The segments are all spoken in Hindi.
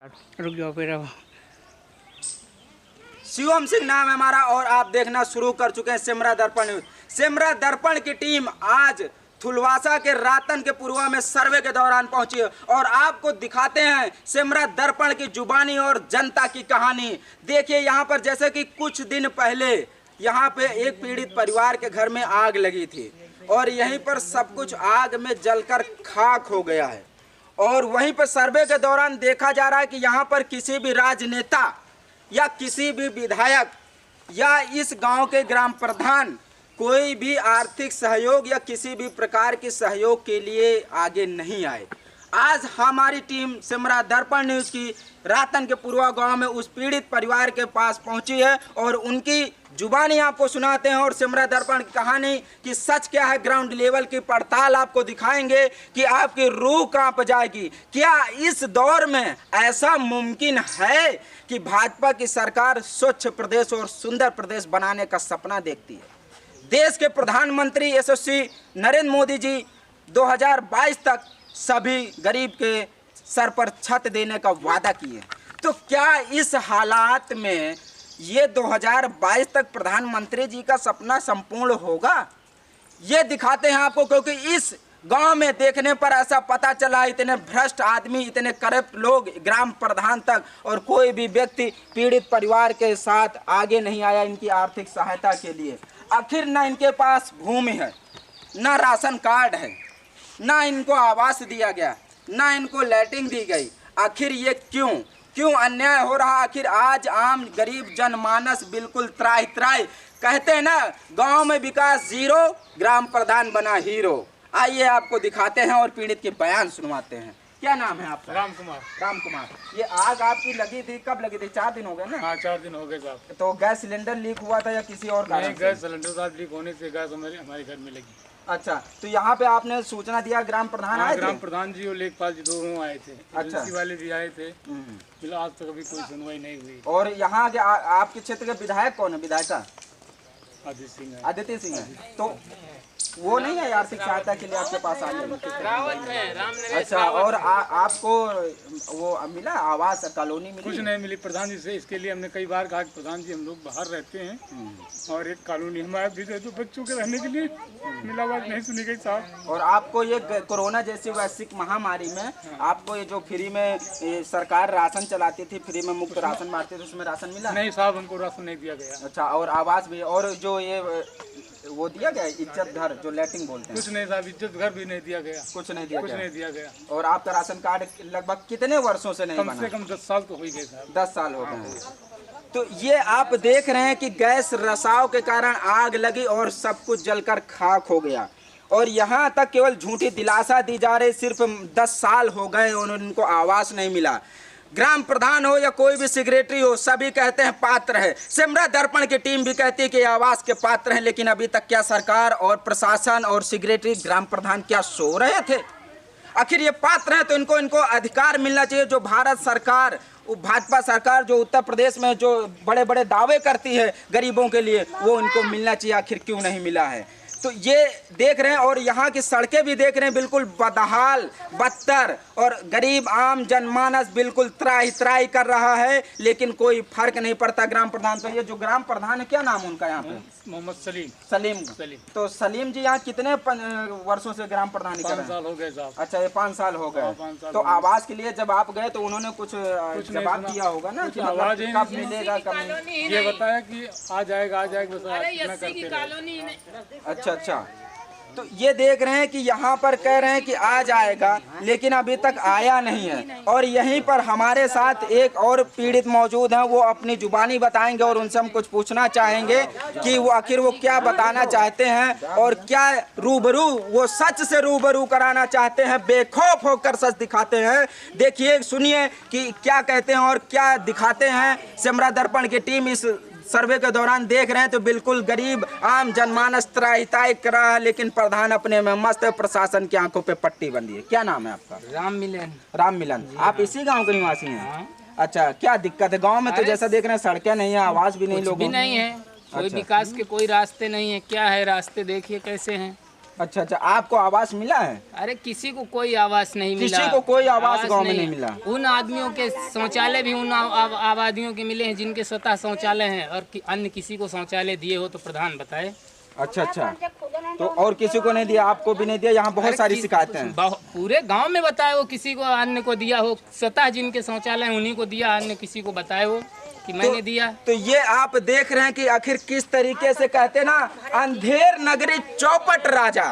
रुक जाओ फिर अब। शिवम सिंह नाम है हमारा और आप देखना शुरू कर चुके हैं सिमरा दर्पण न्यूज। सिमरा दर्पण की टीम आज थुलवासा के रातन के पूर्वा में सर्वे के दौरान पहुंची है और आपको दिखाते हैं सिमरा दर्पण की जुबानी और जनता की कहानी। देखिए यहाँ पर जैसे कि कुछ दिन पहले यहाँ पे एक पीड़ित परिवार के घर में आग लगी थी और यहीं पर सब कुछ आग में जलकर खाक हो गया है और वहीं पर सर्वे के दौरान देखा जा रहा है कि यहाँ पर किसी भी राजनेता या किसी भी विधायक या इस गांव के ग्राम प्रधान कोई भी आर्थिक सहयोग या किसी भी प्रकार के सहयोग के लिए आगे नहीं आए। आज हमारी टीम सिमरा दर्पण न्यूज की रातन के पूर्वा गांव में उस पीड़ित परिवार के पास पहुंची है और उनकी जुबानी आपको सुनाते हैं और सिमरा दर्पण की कहानी कि सच क्या है, ग्राउंड लेवल की पड़ताल आपको दिखाएंगे कि आपकी रूह कांप जाएगी। क्या इस दौर में ऐसा मुमकिन है कि भाजपा की सरकार स्वच्छ प्रदेश और सुंदर प्रदेश बनाने का सपना देखती है? देश के प्रधानमंत्री यशस्वी नरेंद्र मोदी जी 2022 तक सभी गरीब के सर पर छत देने का वादा किए, तो क्या इस हालात में ये 2022 तक प्रधानमंत्री जी का सपना संपूर्ण होगा? ये दिखाते हैं आपको, क्योंकि इस गांव में देखने पर ऐसा पता चला इतने भ्रष्ट आदमी, इतने करप्ट लोग ग्राम प्रधान तक और कोई भी व्यक्ति पीड़ित परिवार के साथ आगे नहीं आया इनकी आर्थिक सहायता के लिए। आखिर ना इनके पास भूमि है, ना राशन कार्ड है, ना इनको आवास दिया गया, ना इनको लैट्रिन दी गई। आखिर ये क्यों अन्याय हो रहा? आखिर आज आम गरीब जनमानस बिल्कुल त्राही त्राही। कहते हैं ना, गांव में विकास जीरो, ग्राम प्रधान बना हीरो। आइए आपको दिखाते हैं और पीड़ित के बयान सुनवाते हैं। क्या नाम है आपका? राम कुमार। राम कुमार, ये आग आपकी लगी थी, कब लगी थी? 4 दिन हो गए ना? हाँ, 4 दिन हो गए साहब। तो गैस सिलेंडर लीक हुआ था या किसी और कारण से? गैस सिलेंडर साहब लीक होने से गैस हमारे घर में लगी। अच्छा, तो यहाँ पे आपने सूचना दिया, ग्राम प्रधान आए थे? ग्राम प्रधान जी और लेखपाल जी दोनों आए थे। अच्छा, एजेंसी वाले भी आए थे। फिलहाल आज तक अभी कोई सुनवाई नहीं हुई। और यहाँ के आपके क्षेत्र के विधायक कौन है? विधायिका आदित्य सिंह है। तो वो नहीं है आर्थिक सहायता के लिए आपके पास आए? अच्छा, और आपको वो मिला आवास, कॉलोनी मिली? कुछ नहीं मिली प्रधान जी से। इसके लिए हमने कई बार कहा कि प्रधान जी हम लोग बाहर रहते हैं और एक कॉलोनी हमारे भी दे दो बच्चों के रहने के लिए। मिला बात नहीं सुनी गई साहब। और आपको ये कोरोना जैसी वैश्विक महामारी में आपको ये जो फ्री में सरकार राशन चलाती थी, फ्री में मुफ्त राशन बांटती थी, उसमें राशन मिला? नहीं साहब, हमको राशन नहीं दिया गया। अच्छा, और आवास भी, और जो ये वो दिया गया इज्जत घर जो लैट्रिन बोलते हैं? कुछ नहीं साहब, इज्जत घर भी नहीं दिया गया। कुछ नहीं दिया गया। और आपका राशन कार्ड लगभग कितने वर्षों से नहीं बना? कम से कम 10 साल तो हो ही गए साहब। 10 साल हो गए हैं। तो ये आप देख रहे हैं कि गैस रसाव के कारण आग लगी और सब कुछ जलकर खाक हो गया और यहाँ तक केवल झूठी दिलासा दी जा रही। सिर्फ 10 साल हो गए और उनको आवास नहीं मिला। ग्राम प्रधान हो या कोई भी सेक्रेटरी हो, सभी कहते हैं पात्र है। सिमरा दर्पण की टीम भी कहती है कि आवास के पात्र हैं, लेकिन अभी तक क्या सरकार और प्रशासन और सेक्रेटरी, ग्राम प्रधान क्या सो रहे थे? आखिर ये पात्र हैं तो इनको अधिकार मिलना चाहिए। जो भारत सरकार, भाजपा सरकार जो उत्तर प्रदेश में जो बड़े बड़े दावे करती है गरीबों के लिए, वो इनको मिलना चाहिए। आखिर क्यों नहीं मिला है? तो ये देख रहे हैं और यहाँ की सड़कें भी देख रहे हैं, बिल्कुल बदहाल, बदतर, और गरीब आम जनमानस बिल्कुल त्राही त्राही कर रहा है, लेकिन कोई फर्क नहीं पड़ता ग्राम प्रधान तो। ये जो ग्राम प्रधान है, क्या नाम उनका यहाँ पे? मोहम्मद सलीम। तो सलीम जी यहाँ कितने वर्षों से ग्राम प्रधान? 5 साल हो गए साहब। अच्छा, ये 5 साल हो गए। तो आवास के लिए जब आप गए तो उन्होंने कुछ जवाब दिया होगा ना कि आवाज कब मिलेगा, कब नहीं? ये बताया कि आ जाएगा बस। अच्छा, तो ये देख रहे हैं कि यहाँ पर कह रहे हैं कि आ जाएगा, लेकिन अभी तक आया नहीं है। और यहीं पर हमारे साथ एक और पीड़ित मौजूद हैं, वो अपनी जुबानी बताएंगे और उनसे हम कुछ पूछना चाहेंगे कि वो आखिर वो क्या बताना चाहते हैं और क्या रूबरू, वो सच से रूबरू कराना चाहते हैं, बेखौफ होकर सच दिखाते हैं। देखिए, सुनिए कि क्या कहते हैं और क्या दिखाते हैं। सिमरा दर्पण की टीम इस सर्वे के दौरान देख रहे हैं तो बिल्कुल गरीब आम जनमानस त्राही त्राही कर रहा है, लेकिन प्रधान अपने में मस्त है, प्रशासन की आंखों पे पट्टी बंदी है। क्या नाम है आपका? राम मिलन। आप इसी गांव के निवासी हैं? अच्छा, क्या दिक्कत है गांव में? तो जैसा देख रहे हैं सड़कें नहीं है, आवास भी नहीं, लोगों भी नहीं है, कोई विकास के कोई रास्ते नहीं है। क्या है रास्ते? देखिए कैसे हैं। अच्छा अच्छा, आपको आवास मिला है? अरे किसी को कोई आवास नहीं मिला। किसी को कोई आवास गांव में नहीं मिला। उन आदमियों के शौचालय भी उन आबादियों के मिले हैं जिनके स्वतः शौचालय हैं, और अन्य किसी को शौचालय दिए हो तो प्रधान बताए। अच्छा अच्छा, तो और किसी को नहीं दिया, आपको भी नहीं दिया? यहाँ बहुत सारी शिकायतें हैं। पूरे गांव में बताए हो, किसी को अन्य को दिया हो, स्वतः जिनके शौचालय उन्हीं को दिया, अन्य किसी को बताए हो कि मैंने दिया। तो ये आप देख रहे हैं कि आखिर किस तरीके से कहते ना, अंधेर नगरी चौपट राजा।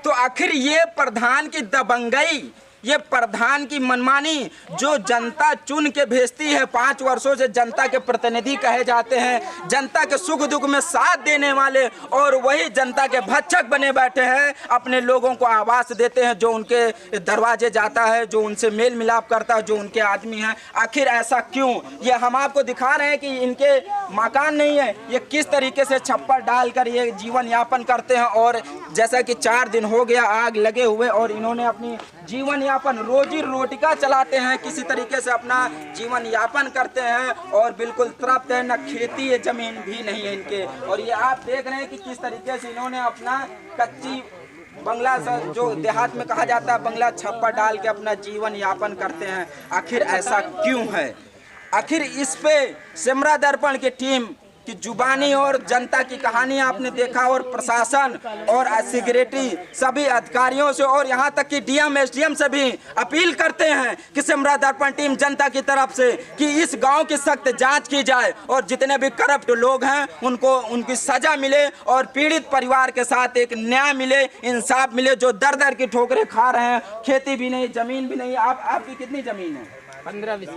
तो आखिर ये प्रधान की दबंगई, ये प्रधान की मनमानी, जो जनता चुन के भेजती है, 5 वर्षों से जनता के प्रतिनिधि कहे जाते हैं, जनता के सुख दुख में साथ देने वाले, और वही जनता के भक्षक बने बैठे हैं। अपने लोगों को आवास देते हैं, जो उनके दरवाजे जाता है, जो उनसे मेल मिलाप करता है, जो उनके आदमी हैं। आखिर ऐसा क्यों? ये हम आपको दिखा रहे हैं कि इनके मकान नहीं है, ये किस तरीके से छप्पर डालकर ये जीवन यापन करते हैं। और जैसा कि 4 दिन हो गया आग लगे हुए, और इन्होंने अपनी जीवन यापन, रोजी रोटिका चलाते हैं, किसी तरीके से अपना जीवन यापन करते हैं, और बिल्कुल तृप्त है। न खेती है, जमीन भी नहीं है इनके। और ये आप देख रहे हैं कि किस तरीके से इन्होंने अपना कच्ची बंगला, जो देहात में कहा जाता है बंगला, छप्पर डाल के अपना जीवन यापन करते हैं। आखिर ऐसा क्यों है? आखिर इस पे सेमरा दर्पण की टीम कि जुबानी और जनता की कहानी आपने देखा, और प्रशासन और सिक्योरिटी सभी अधिकारियों से, और यहाँ तक कि डीएम एसडीएम से भी अपील करते हैं कि सेमरा दर्पण टीम जनता की तरफ से कि इस गांव की सख्त जांच की जाए, और जितने भी करप्ट लोग हैं उनको उनकी सजा मिले, और पीड़ित परिवार के साथ एक न्याय मिले, इंसाफ मिले, जो दर दर की ठोकरें खा रहे हैं। खेती भी नहीं, जमीन भी नहीं। आपकी कितनी जमीन है? 15-20।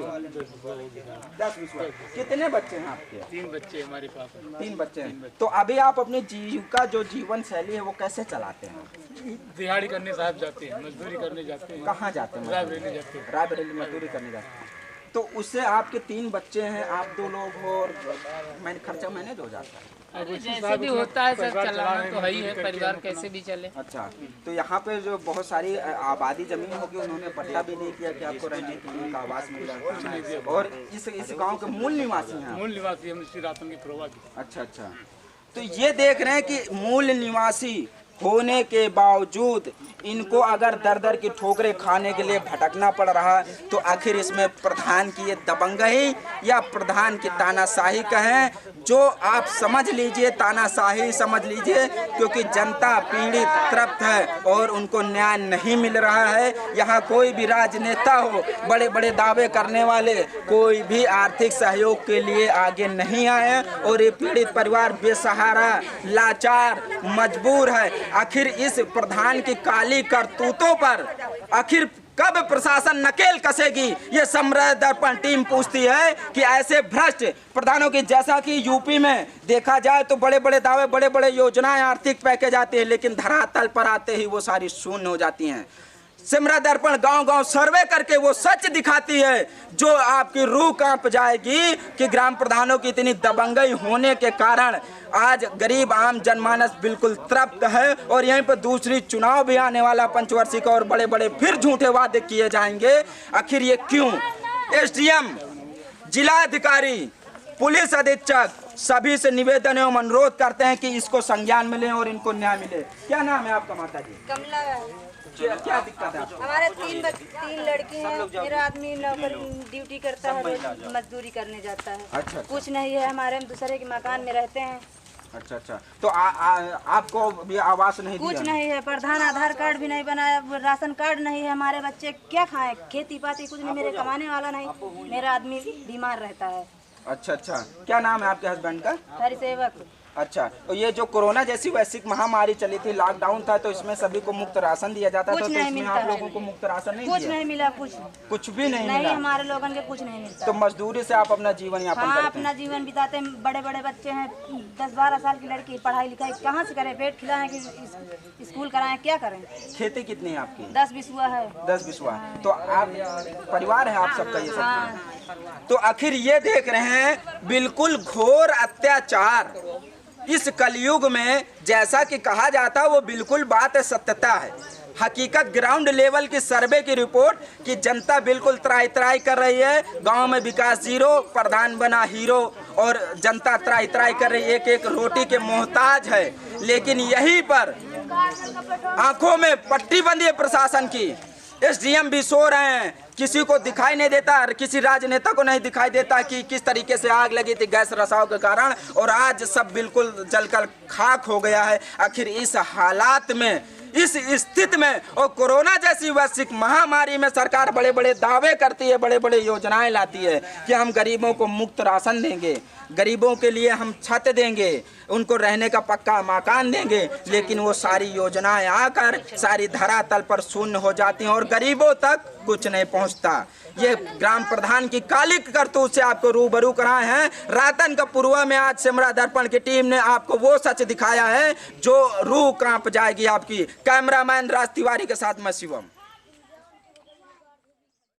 10-20। कितने बच्चे हैं आपके? 3 बच्चे हमारे पास। 3 बच्चे हैं। तो अभी आप अपनी जीविका, जो जीवन शैली है, वो कैसे चलाते हैं? दिहाड़ी करने साहब जाते हैं, मजदूरी करने जाते हैं। कहाँ जाते हैं? रायबरेली जाते हैं। रायबरेली मजदूरी करने जाते हैं। तो उससे आपके 3 बच्चे हैं, आप 2 लोग हो, और खर्चा मैनेज हो जाता है? जैसे भी होता है सर, चलाना तो है ही है, परिवार कैसे भी चले। अच्छा, तो यहाँ पे जो बहुत सारी आबादी जमीन होगी, उन्होंने पट्टा भी नहीं किया कि आपको रहने के लिए आवास मिल रहा है, और इस गांव के मूल निवासी हैं? मूल निवासी हम श्री रातन की प्रोवा की। अच्छा अच्छा, तो ये देख रहे हैं कि मूल निवासी होने के बावजूद इनको अगर दर दर की ठोकरें खाने के लिए भटकना पड़ रहा है, तो आखिर इसमें प्रधान की ये दबंगई या प्रधान की तानाशाही कहें, जो आप समझ लीजिए, तानाशाही समझ लीजिए, क्योंकि जनता पीड़ित तृप्त है और उनको न्याय नहीं मिल रहा है। यहाँ कोई भी राजनेता हो, बड़े बड़े दावे करने वाले, कोई भी आर्थिक सहयोग के लिए आगे नहीं आए, और ये पीड़ित परिवार बेसहारा, लाचार, मजबूर है। आखिर इस प्रधान की काली करतूतों पर आखिर कब प्रशासन नकेल कसेगी, ये सेमरा दर्पण टीम पूछती है कि ऐसे भ्रष्ट प्रधानों की, जैसा कि यूपी में देखा जाए तो बड़े बड़े दावे, बड़े बड़े योजनाएं, आर्थिक पैकेज आते हैं, लेकिन धरातल पर आते ही वो सारी शून्य हो जाती हैं। सेमरा दर्पण गांव-गांव सर्वे करके वो सच दिखाती है, जो आपकी रूह कांप जाएगी कि ग्राम प्रधानों की इतनी दबंगई होने के कारण आज गरीब आम जनमानस बिल्कुल तृप्त है। और यहीं पर दूसरी चुनाव भी आने वाला पंचवर्षीय का, और बड़े बड़े फिर झूठे वादे किए जाएंगे। आखिर ये क्यों? एसडीएम, जिलाधिकारी, पुलिस अधीक्षक सभी से निवेदन एवं अनुरोध करते हैं कि इसको संज्ञान मिले और इनको न्याय मिले। क्या नाम है आपका माता जी? कमला। क्या दिक्कत है? हमारे 3 लड़की हैं। मेरा आदमी नौकरी ड्यूटी करता है, रोज मजदूरी करने जाता है। अच्छा। कुछ नहीं है हमारे, हम दूसरे के मकान में रहते हैं। अच्छा अच्छा, तो आपको भी आवास नहीं दिया? कुछ नहीं है, प्रधान आधार कार्ड भी नहीं बनाया, राशन कार्ड नहीं है। हमारे बच्चे क्या खाएं? खेती पाती कुछ नहीं, मेरे कमाने वाला नहीं, मेरा आदमी बीमार रहता है। अच्छा अच्छा, क्या नाम है आपके हस्बैंड का? हरिसेवक। अच्छा, तो ये जो कोरोना जैसी वैश्विक महामारी चली थी, लॉकडाउन था, तो इसमें सभी को मुफ्त राशन दिया जाता था, तो इसमें आप लोगों को मुफ्त राशन नहीं दिया? कुछ नहीं मिला, कुछ भी नहीं मिला। नहीं, हमारे लोगों के कुछ नहीं मिलता। तो मजदूरी से आप अपना जीवन यापन हाँ, करते हैं? अपना जीवन बिताते हैं। बड़े बड़े बच्चे हैं, 10-12 साल की लड़की, पढ़ाई लिखाई कहाँ से करें? पेट खिलाएं कि स्कूल कराएं, क्या करें? खेती कितनी है आपकी? 10 बिसवा है। 10 बिसवा। तो आप परिवार है आप सबका ये सब? हाँ। तो आखिर ये देख रहे हैं बिल्कुल घोर अत्याचार इस कलयुग में, जैसा कि कहा जाता है वो बिल्कुल बात सत्यता है। हकीकत ग्राउंड लेवल की सर्वे की रिपोर्ट कि जनता बिल्कुल त्राई त्राई कर रही है, गांव में विकास जीरो, प्रधान बना हीरो, और जनता त्राई त्राई कर रही है, एक एक रोटी के मोहताज है। लेकिन यहीं पर आंखों में पट्टी बंधी है प्रशासन की। एसडीएम भी सो रहे हैं, किसी को दिखाई नहीं देता, किसी राजनेता को नहीं दिखाई देता कि किस तरीके से आग लगी थी गैस रिसाव के कारण, और आज सब बिल्कुल जलकर खाक हो गया है। आखिर इस हालात में, इस स्थिति में और कोरोना जैसी वैश्विक महामारी में सरकार बड़े बड़े दावे करती है, बड़े बड़े योजनाएं लाती है कि हम गरीबों को मुफ्त राशन देंगे, गरीबों के लिए हम छत देंगे, उनको रहने का पक्का मकान देंगे, लेकिन वो सारी योजनाएं आकर सारी धरातल पर शून्य हो जाती हैं और गरीबों तक कुछ नहीं पहुंचता। ये ग्राम प्रधान की काली करतूत से आपको रूबरू कराए हैं। रातन का पूर्वा में आज सेमरा दर्पण की टीम ने आपको वो सच दिखाया है जो रूह कांप जाएगी आपकी। कैमरामैन राज तिवारी के साथ मैं शिवम।